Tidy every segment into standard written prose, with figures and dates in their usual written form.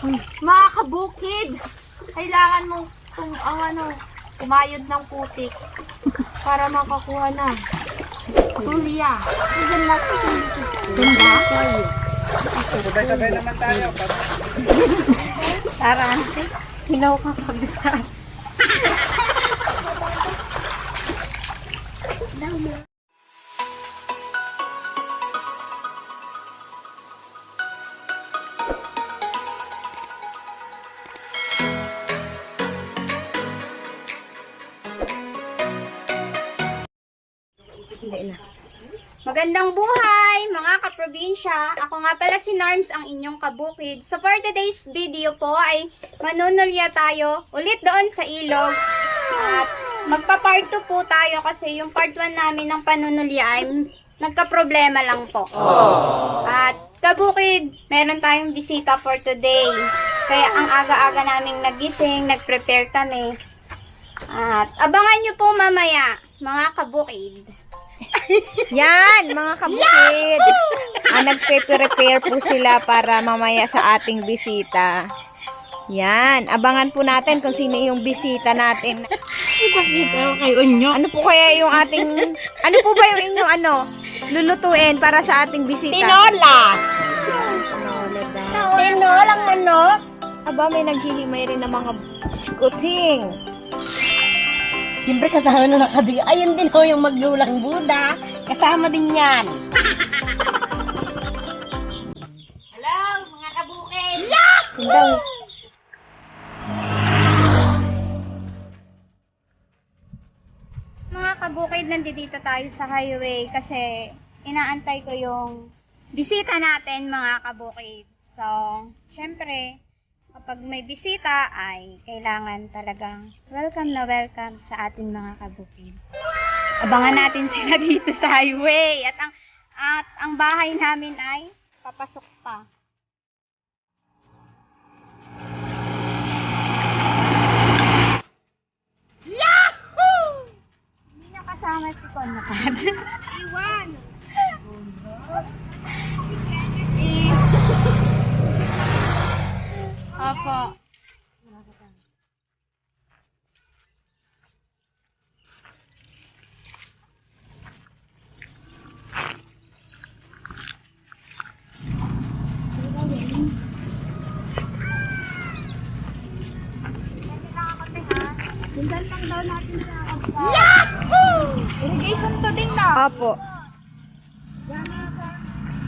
Mga kabukid, kailangan mo umayod ng putik para makakuha ng tulya. Ganda. Ganda? Sabay-sabay naman tayo. Tara, ante. Hilaw ka pag-isa. Magandang buhay, mga kaprobinsya. Ako nga pala si Norms, ang inyong kabukid. So for today's video po ay manunulya tayo ulit doon sa ilog. At magpa-part 2 po tayo kasi yung part 1 namin ng panunulya ay nagka-problema lang po. At kabukid, meron tayong bisita for today. Kaya ang aga-aga naming nagising, nag-prepare kami. At abangan nyo po mamaya, mga kabukid. Yan, mga kabukid. Nagpe-prepare po sila para mamaya sa ating bisita. Yan, abangan po natin kung sino yung bisita natin. Ano po kaya yung ating, ano po ba yung inyong lulutuin para sa ating bisita? Tinola! Tinolang manok! Aba, may naghilimay rin ng mga skuting. Siyempre kasama na nakadiga. Ayun din ho yung maglulang Buddha. Kasama din yan. Hello, mga kabukid! Daw. Mga kabukid, nandito tayo sa highway kasi inaantay ko yung bisita natin, mga kabukid. So, syempre, kapag may bisita ay kailangan talagang welcome na welcome sa ating mga kabukid. Abangan natin sila dito sa highway at ang bahay namin ay papasok pa. Yahoo! Hindi na kasama si Conrad. Iwan! Opo. Sundan lang daw natin sa Yahoo! Irrigation to din na. Opo.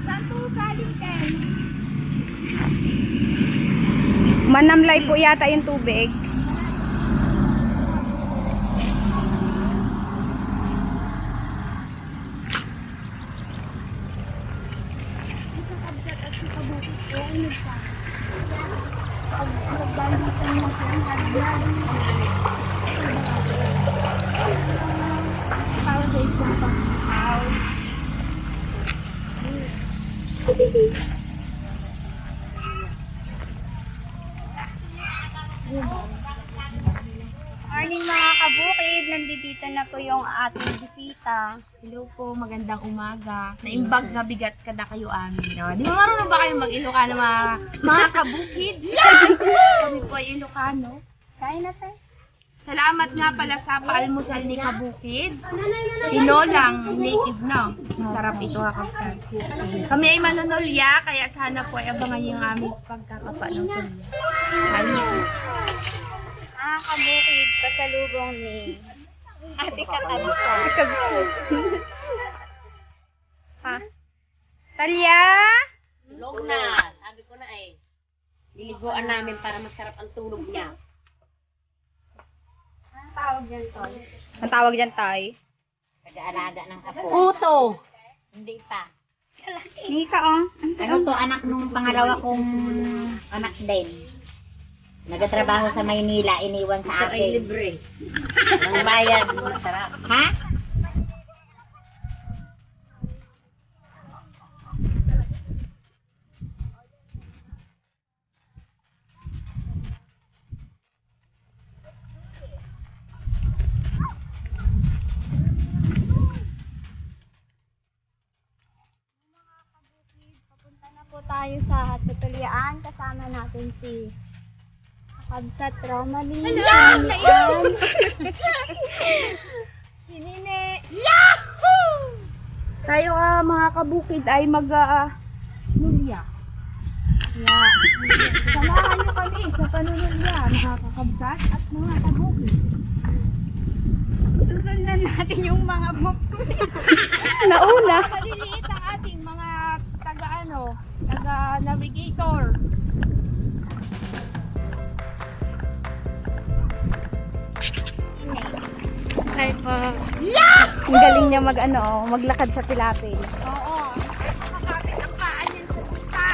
Saan to galing din? Manamlay po yata yung tubig. Morning mga kabukid, nandito na po yung ating bisita. Hello po, magandang umaga. Naimbag na bigat ka na kayo amin. No? Di ba marunong ba kayo mag-Ilocano mga kabukid? Kami po ay Ilocano. Kain na tayo. Salamat nga pala sa paalmusal ni Kabukid. Tinolang native na. Sarap ito ha kapsat. Kami ay manunulya, kaya sana po ay abangan yung aming pagkakapa ng tulya. Kain po. Kabukid, pasalubong ni Ate Kakabsa. Ha? Talya? Tulog na. Sabi ko na eh. Liliguan namin para masarap ang tulog niya. Anong tawag dyan, Tol? Ang tawag dyan, Tay? Pag-aalaga ng apo. Puto! Hindi pa. Hindi ka, oh. Ano to, anak nung pangalawa kong anak din. Nagtatrabaho sa Maynila, iniwan sa akin. Ay, libre. Ang bayad, masarap. Ha? tayo sa tutulian. Kasama natin si Kabsat Romalie. Hello! Si Nine. Tayo mga kabukid ay nulya. Yeah. Samahan niyo kami sa panunulya, mga kakabsat at mga kabukid. Susundan natin yung mga Nauna. maliliit ang ating mga taga-navigator. Ay po. Ang galing niya maglakad sa pilapil. Oo. Nakakapit ang paa niyan sa pusa.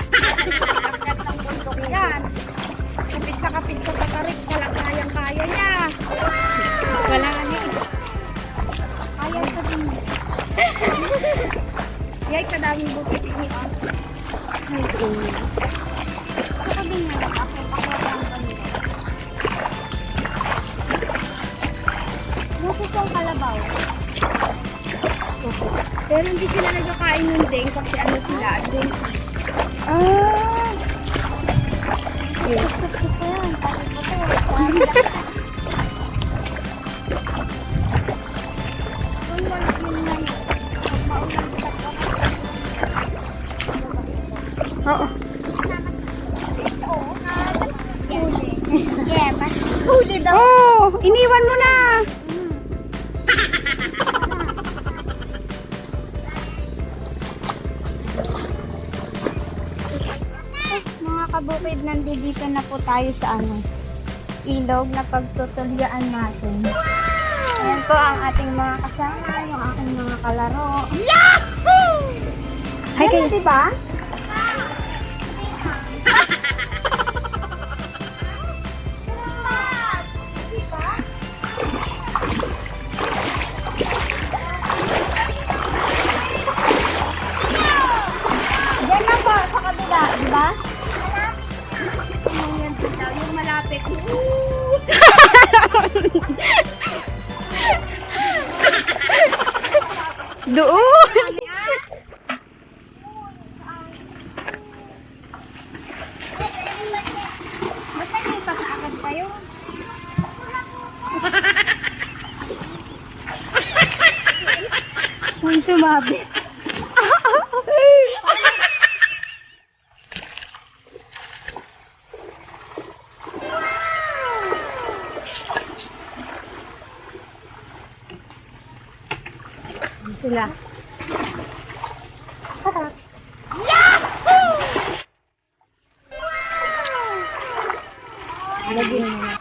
Hanggang ng bundok yan. Kapit sa kapit sa patarik, walang kayang-kaya niya. Wala niya. Kaya sa din. Yay, kadaming bukit ini. Ay, oo. Sabi nga lang ako, pakulang kami. Bukas ang kalabaw. Pero hindi sila nagkakain ng deng kasi ano sila, deng. Ah! Gusto ko yan. Tapos ko to. Kung wala yun na yun. Pag maulan kita ko. Oo. Yeah, mas huli daw. Oh, iniwan mo na. Mga kabukid, nandito na po tayo sa ilog na pagtutulyaan natin. Ayan po ang ating mga kasama, yung aking mga kalaro. Ay, kayo. Diba? Diyan na po, sa kabila, diba? Yung malapit. Doon. Basta may pasaakad kayo. May sumabit. Sila. Lagyan mo na.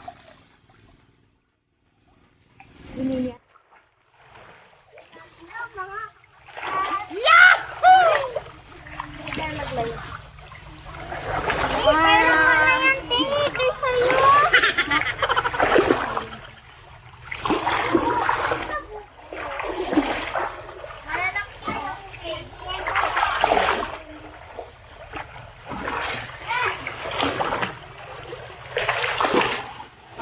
Pero wala yan, ito sa'yo.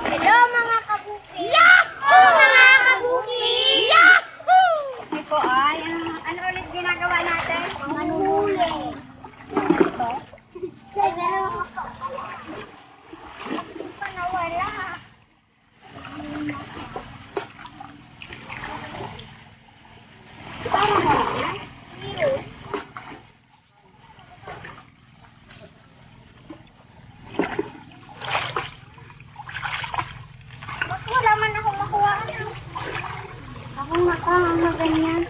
Hello mga kabuki! Yahoo! Mga kabuki! Yahoo! Ito po ay, ano ulit ginagawa natin? Manuhuli. Ito? Panawala. Parang wala. Zero. Ba't wala man ako makuha? Ako nga ganyan.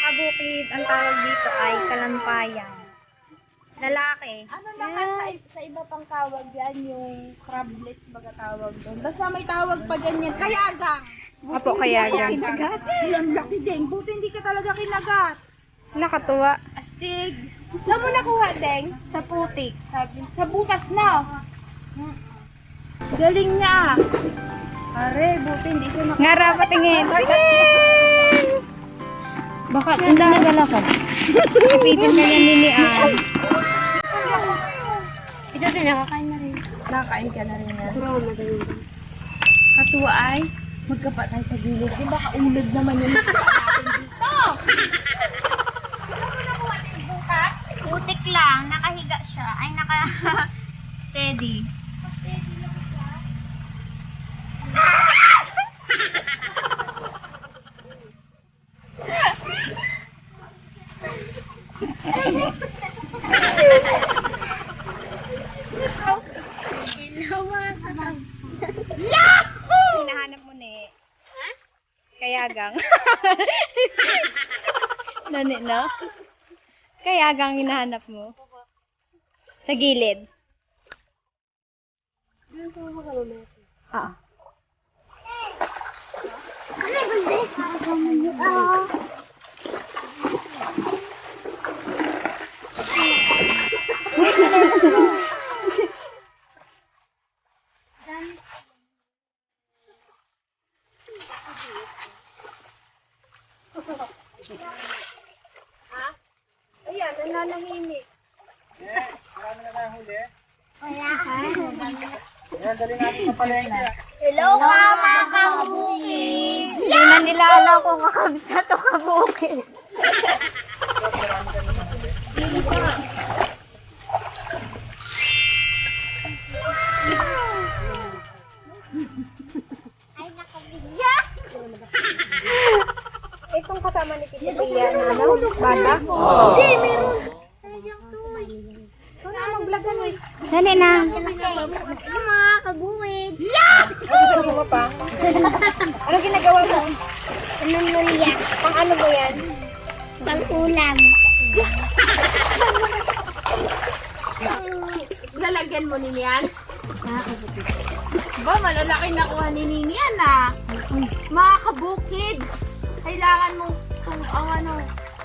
Kabukid, ang tawag dito ay kalampayan. Lalaki. Ano naman sa iba pang tawag yan, yung crablets baga tawag doon. Basta may tawag pa dyan yan. Kayagang! Apo, kayagang. Kinagat? Yan, laki din. Buti hindi ka talaga kinagat. Nakatuwa. Astig. Saan mo nakuha, Deng? Sa putik. Sa butas na. Galing niya. Are, buti hindi siya nakuha. Ngara, patingin. Patingin! Baka hindi nagalakad. Kapitin na yan ni Ann. Ito din, nakakain na rin. Nakakain ka na rin yan. Pero magaling. Katuwa ay, magkapa tayo sa gilid. Di ba kaulad naman yung natin dito? Putik Tahimik lang, nakahiga siya. Ay, naka-steady. Hinahanap mo ni. Kayagang. Nani, no? Kayagang hinahanap mo. Sa gilid. Ah. Ayan, nananahimik. Marami na tayong huli. Wala ka. Ayan, dali natin sa palengke. Hello, mga kabukid! Hindi na nila alam kung kakabsat o kabukid. Ay, nakabigya! Itong kasama ni Tito Pia na ano? Bata? Hindi, meron. Talagang toy. Ikaw na mag-vlogan eh. Dali na. Ano mga kabukid? Gusto mo pa? Ano ginagawa mo? Nanulya. Pang ano mo yan? Pang-ulam. Lalagyan mo ni yan? Ba, malalaki nakuha ni Nini yan ah. Mga kabukid, kailangan mo kung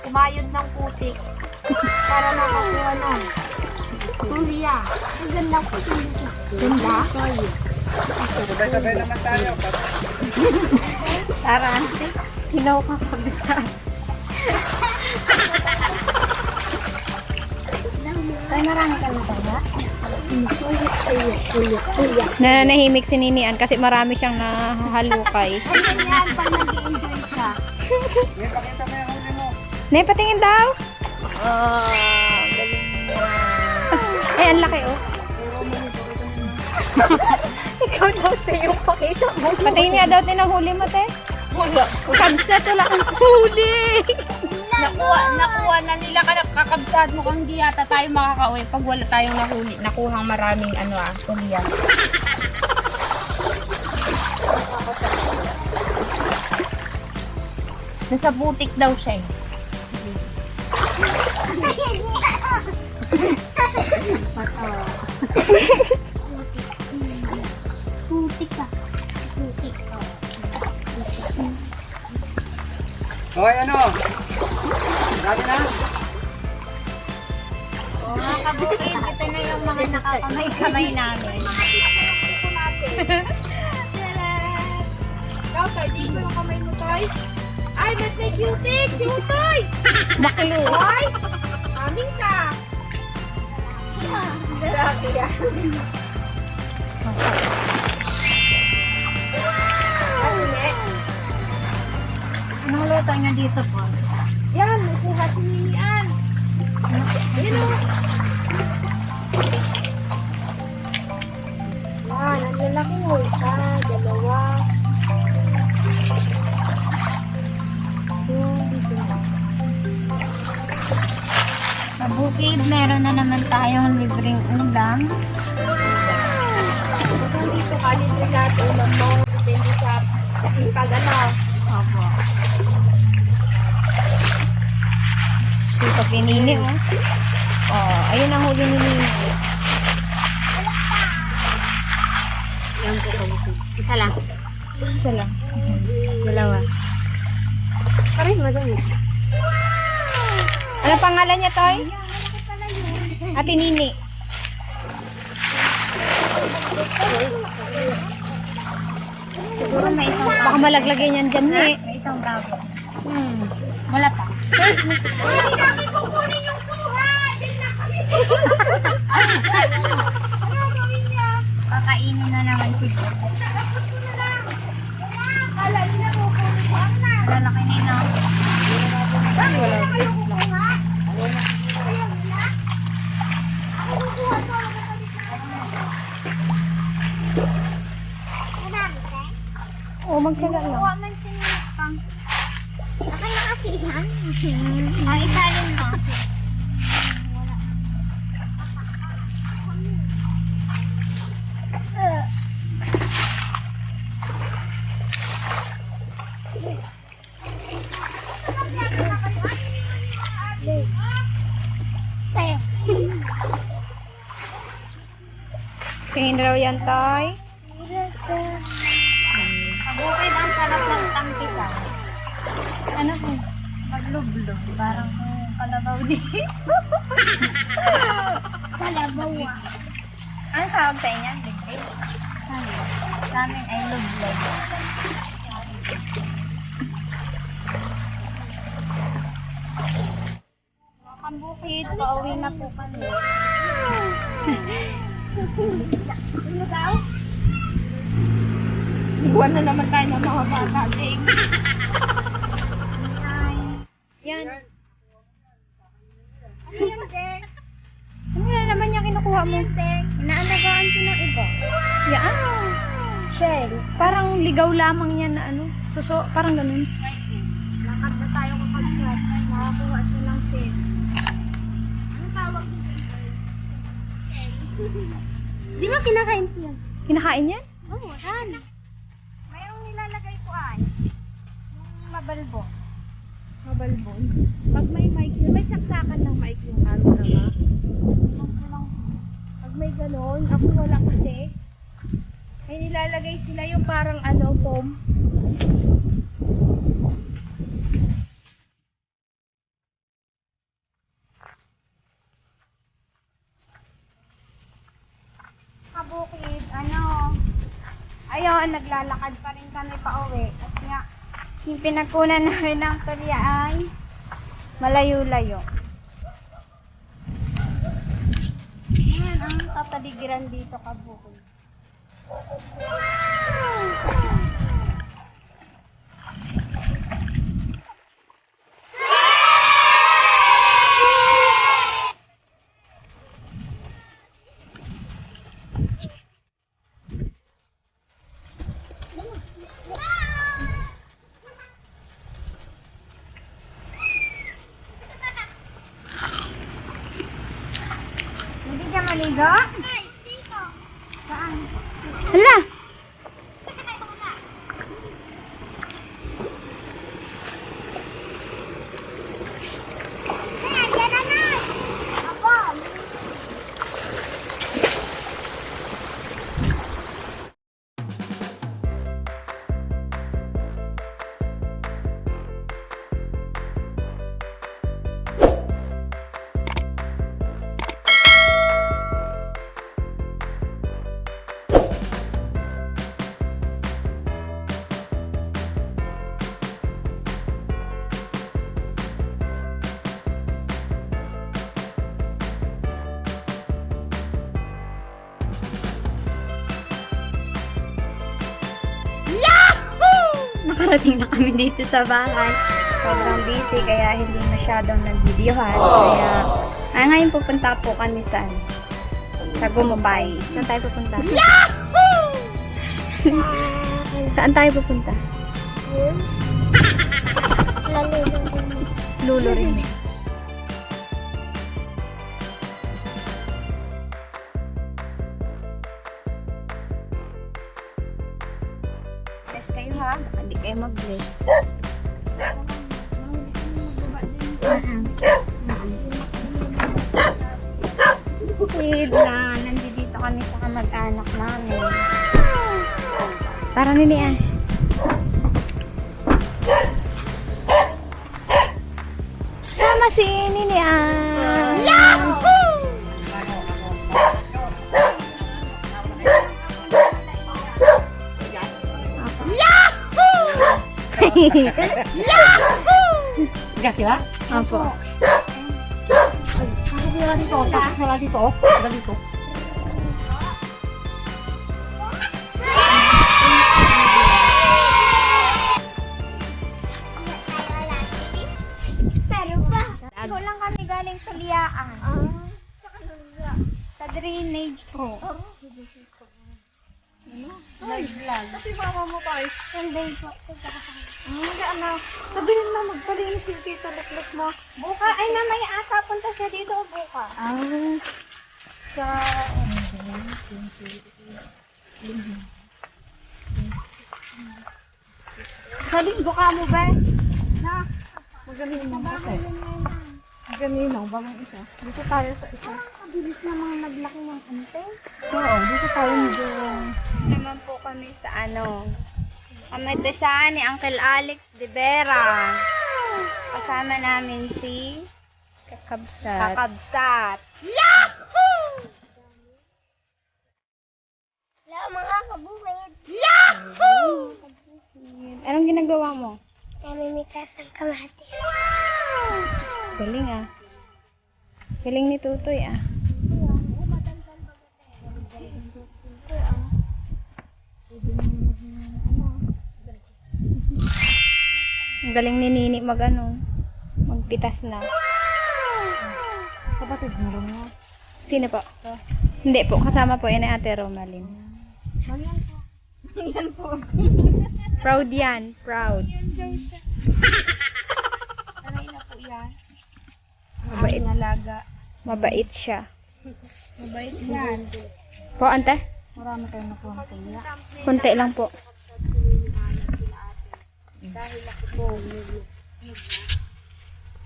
umayod ng putik para makakuha ng tuliya. Ang ganda ko. Ganda? Sabay-sabay naman tayo. Tara, hinaw ka kabisat. Ay, marami kami tayo. Nananahimik si Ninian kasi marami siyang nahalukay. Ganyan pag nag-i-enjoy siya. May pakita mo yung huli mo. Ne, patingin daw. Galing niya. Ay, ang laki oh. Ikaw daw yung pakita mo. Patingin niya daw tinahuli mo, te. Wala. Kabsat, wala kang huli. Nakuha na nila kakabsat mo kung di yata tayo makakauwi pag wala tayong nakuhang maraming tuliya. Nasa butik daw siya eh. Putik ka. Putik ka. Hoy, ano? Dami na? Mga kabukid, ito na yung mga nakakamay-kamay namin. Ikaw, tayo, di mo yung kamay mo, Toy. Ay, ba't may cutie? Cutoy! Baklo. Hoy! Aming ka! Lalaki yan. Anong luto niya dito po? Yan, nakuha si Ninian. Yan o. Yan, ang lalaki mo. Isa, dalawa. Kabukid, meron na naman tayong libreng ulam. Kung dito kalibre lahat ulam mo, depende sa pag Opo. Dito kay Nini, oh. Oh, ayun ang huli ni Nini. Yan po kabukid. Isa lang. Isa lang. Dalawa. Pares madami. Ano pangalan niya, Toy? Ate Nini. Siguro may isang Baka malaglagay niyan dyan, eh. May isang bago. Wala pa. Hindi namin kukunin yung kuha! Kakainin na naman siguro. Kala nila kukunin ko ang na. Lalaki nila. Wala kayo kukuha? Ayaw nila? magkalat lang. Kuha man sinipang. Akin na kasi yan. Ang isalin mo. Tayo. Tingin raw yan, Toy. Kabukid ang sarap ng tangkisa. Ano po? Maglublob. Parang kalabaw din. Kalabaw ah. Ano tawag sa inyo? Libre? Sa amin ay lublob. Mga kabukid, pauwi na po kami. Ano daw? Iwan na naman tayo ng mga bata, Ding. Yan. Ano yung dek? Ano na naman yung kinukuha mo? Inaalagaan ko ng iba. Yan. Shell. Parang ligaw lamang yan na ano. Suso, parang ganun. Lakad na tayo kapag nakakuha siya ng set. Ano tawag dito? Di ba kinakain ko yan? Kinakain yan? Oo, yan. Mayroong nilalagay ko ay. Yung mabalbo. Mabalbon. Pag may mic, may saksakan ng mic yung camera ba? Pag may ganon, ako wala kasi. May nilalagay sila yung parang ano, foam. Kabukid, ano, ayun, naglalakad pa rin kami pa uwi. At nga, yung pinagkunan namin ng tulya ay malayo-layo. Ayan, ang kapaligiran dito, kabukid. Hindi ka maligo? Saan? Hala! Nakarating na kami dito sa bahay. Sobrang busy kaya hindi masyadong nag-videohan. Kaya ngayon pupunta po kami sa Gumabay. Saan tayo pupunta? Yahoo! Saan tayo pupunta? Lulo rin. Bless kayo ha. Baka hindi kayo mag-bless. Kapukid na nandito kami sa kamag-anak namin. Para nini ah. Sama si Nini ah. Yahoo! Bigas sila? Opo. Wala dito. Wala dito. Wala dito. Pero ba? Ako lang kami galing sa Liaan. Sa drainage po. Live vlog. Kasi mama mo tayo. Sunday po. Hindi, anak. Sabihin mo, magpalinis yung tita Lekles mo. Buka, ay mamaya ata punta siya dito o buka. Sa... Saling buka mo ba? Magalinong kasi. Magalinong ba mang isa? Dito tayo sa isa. Mabilis namang naglaki ng ante. Oo, dito tayo medyo... Naman po kami sa kamagdasan ni Uncle Alex de Vera. Kasama namin si Kakabsat. Kakabsat. Yahoo! Hello mga kabukid. Yahoo! Anong ginagawa mo? Namimitas ng kamatis. Galing ah. Galing ni Tutoy ah. Ang galing ni Nini magpitas na. Kapatid mo rin mo. Sino po? Hindi po, kasama po yan ay Ate Romalyn. Yan po. Proud yan, proud. Aray na po yan. Mabait. Aming alaga. Mabait siya. Mabait yan. Po, ante? Marami tayong nakuha ng kanya. Kunti lang po.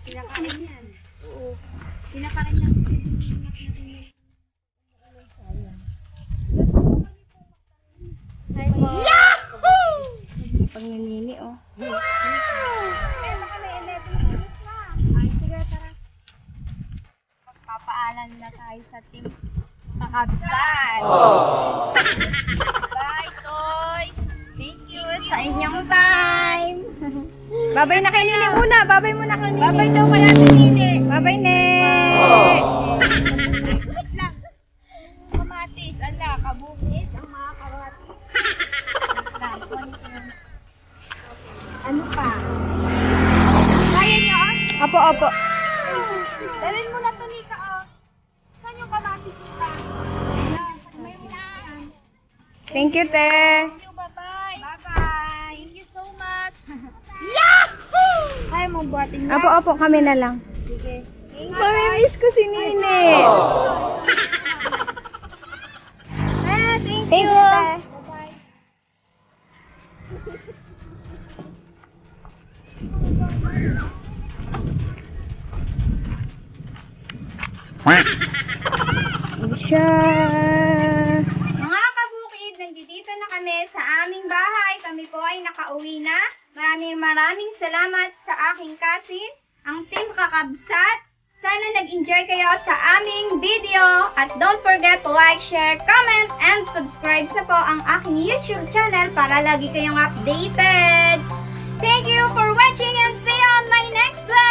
Pinakain yan. Oo. Pinakain lang. Pag nanini, oh. Papaalan na tayo sa team Kakabsat. Bye, Toy. Thank you sa inyong time. Babay na kay Nini muna. Babay muna kay Nini. Babay daw kaya sa Nini. Babay, Ne. Wait lang. Kamatis, ala, kabukis, ang mga kamatis. Ano pa? Kaya niyo, oh? Opo, opo. Dalhin mo na to, Nika, oh. Saan yung kamatis nila? Ayan, may unahan. Thank you, Te. Thank you, bye-bye. Bye-bye. Thank you so much. Yahoo! Kaya mo buhatin mo. Opo, opo. Kami na lang. Sige. Mamimiss ko si Nini. Thank Thank you. you, Te. Bye-bye. Siya. Mga kabukid, nandito na kami sa aming bahay. Kami po ay nakauwi na. Maraming salamat sa aking kasin, ang Team Kakabsat. Sana nag-enjoy kayo sa aming video. At don't forget to like, share, comment, and subscribe sa po ang aking YouTube channel para lagi kayong updated. Thank you for watching and see you on my next vlog!